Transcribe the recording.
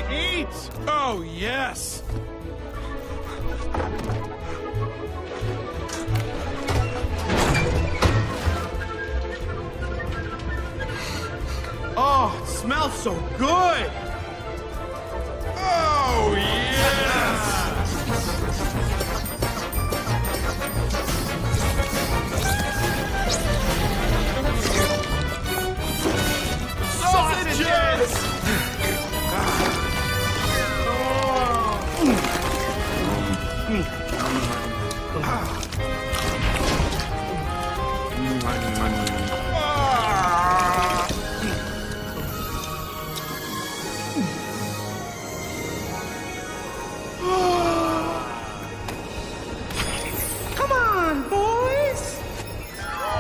eat! Oh, yes! Oh, it smells so good! Oh, yes! Sausages!